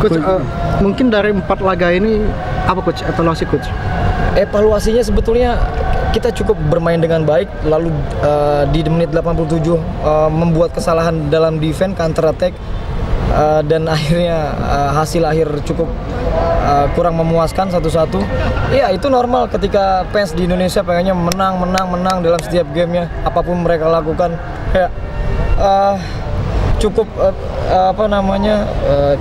Coach, mungkin dari 4 laga ini apa coach evaluasi coach? Evaluasinya sebetulnya kita cukup bermain dengan baik, lalu di menit 87 membuat kesalahan dalam defense, counter attack, dan akhirnya hasil akhir cukup kurang memuaskan 1-1. Ya itu normal ketika fans di Indonesia pengennya menang dalam setiap gamenya, apapun mereka lakukan. Ya cukup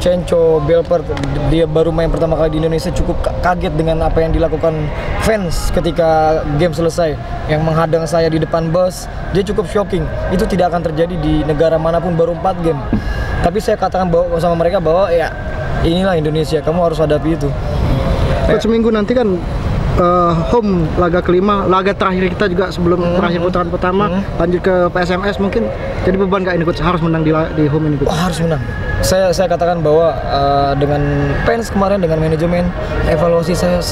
Cenco Belfort, dia baru main pertama kali di Indonesia, cukup kaget dengan apa yang dilakukan fans ketika game selesai, yang menghadang saya di depan bus. Dia cukup shocking. Itu tidak akan terjadi di negara manapun, baru 4 game. Tapi saya katakan sama mereka bahwa ya inilah Indonesia, kamu harus hadapi itu. Coach, seminggu nanti kan home laga kelima, laga terakhir kita juga sebelum terakhir putaran pertama, lanjut ke PSMS. Mungkin jadi beban nggak ini coach, harus menang di home ini coach? Oh, harus menang. Saya katakan bahwa dengan fans kemarin, dengan manajemen, evaluasi saya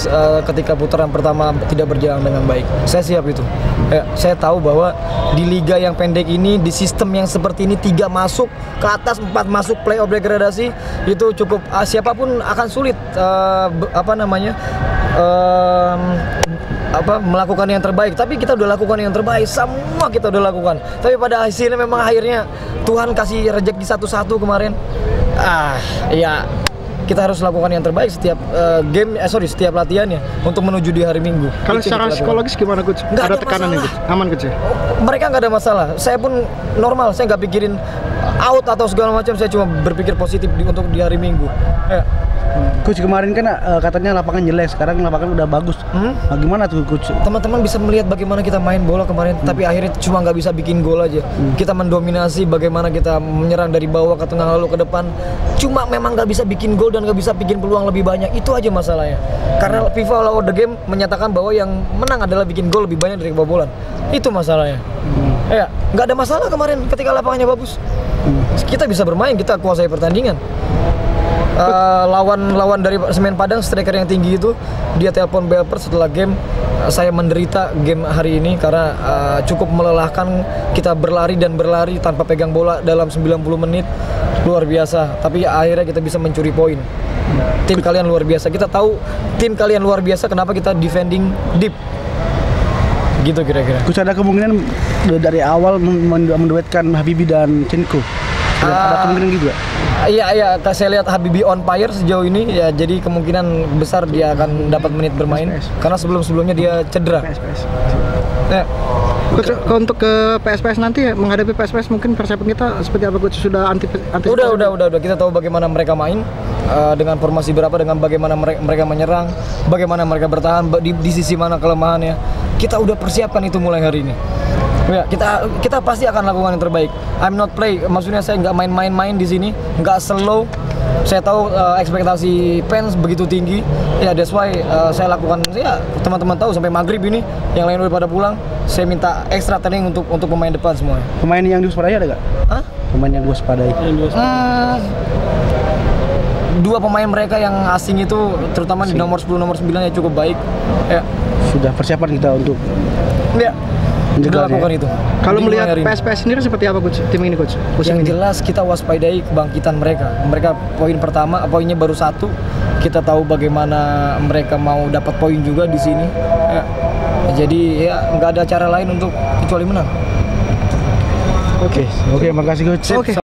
ketika putaran pertama tidak berjalan dengan baik. Saya siap itu. Ya, saya tahu bahwa di liga yang pendek ini, di sistem yang seperti ini, 3 masuk ke atas, 4 masuk playoff degradasi, itu cukup siapapun akan sulit melakukan yang terbaik. Tapi kita udah lakukan yang terbaik, semua kita udah lakukan. Tapi pada hasilnya memang akhirnya Tuhan kasih rezeki 1-1 kemarin. Ya kita harus lakukan yang terbaik setiap setiap latihannya untuk menuju di hari Minggu. Kalau secara psikologis gimana coach? Ada tekanan ya coach? Aman coach ya? Mereka nggak ada masalah. Saya pun normal, saya nggak pikirin out atau segala macam. Saya cuma berpikir positif untuk di hari Minggu. Ya. Coach, kemarin kan katanya lapangan jelek, sekarang lapangan udah bagus. Bagaimana tuh coach? Teman-teman bisa melihat bagaimana kita main bola kemarin, tapi akhirnya cuma nggak bisa bikin gol aja. Kita mendominasi, bagaimana kita menyerang dari bawah ke tengah lalu ke depan. Cuma memang nggak bisa bikin gol dan nggak bisa bikin peluang lebih banyak. Itu aja masalahnya. Karena FIFA Law of the Game menyatakan bahwa yang menang adalah bikin gol lebih banyak dari kebobolan. Itu masalahnya. Ya, nggak ada masalah kemarin ketika lapangannya bagus. Kita bisa bermain, kita kuasai pertandingan. Lawan dari Semen Padang, striker yang tinggi itu, dia telepon Belfort setelah game, saya menderita game hari ini karena cukup melelahkan. Kita berlari tanpa pegang bola dalam 90 menit, luar biasa. Tapi akhirnya kita bisa mencuri poin. Tim kalian luar biasa. Kita tahu tim kalian luar biasa, kenapa kita defending deep. Gitu kira-kira. Coach, ada kemungkinan dari awal menduetkan Habibie dan Cenco? Ada kemungkinan gitu gak? Iya, saya lihat Habibie on fire sejauh ini ya, jadi kemungkinan besar dia akan dapat menit bermain karena sebelumnya dia cedera. Ya. Coach, untuk ke PSPS nanti menghadapi PSPS mungkin persiapan kita seperti apa coach? Sudah antisipasi? Udah. Kita tahu bagaimana mereka main, dengan formasi berapa, dengan bagaimana mereka menyerang, bagaimana mereka bertahan, di sisi mana kelemahannya. Kita udah persiapkan itu mulai hari ini. Ya, kita pasti akan lakukan yang terbaik. I'm not play, maksudnya saya nggak main-main di sini, nggak slow. Saya tahu ekspektasi fans begitu tinggi, ya that's why saya lakukan. Ya teman-teman tahu sampai maghrib ini, yang lain udah pada pulang. Saya minta extra training untuk pemain depan semua. Pemain yang diwaspadai ada nggak? Pemain yang diwaspadai? Dua pemain mereka yang asing itu, terutama di nomor 10, nomor 9 ya cukup baik. Ya. Sudah persiapan kita untuk. Ya. Kita lakukan itu. Kalau melihat PSPS sendiri seperti apa coach tim ini coach? Yang jelas kita waspadai kebangkitan mereka. Mereka poinnya baru 1. Kita tahu bagaimana mereka mau dapat poin juga di sini. Ya. Jadi ya nggak ada cara lain untuk kecuali menang. Oke, makasih coach. Oke.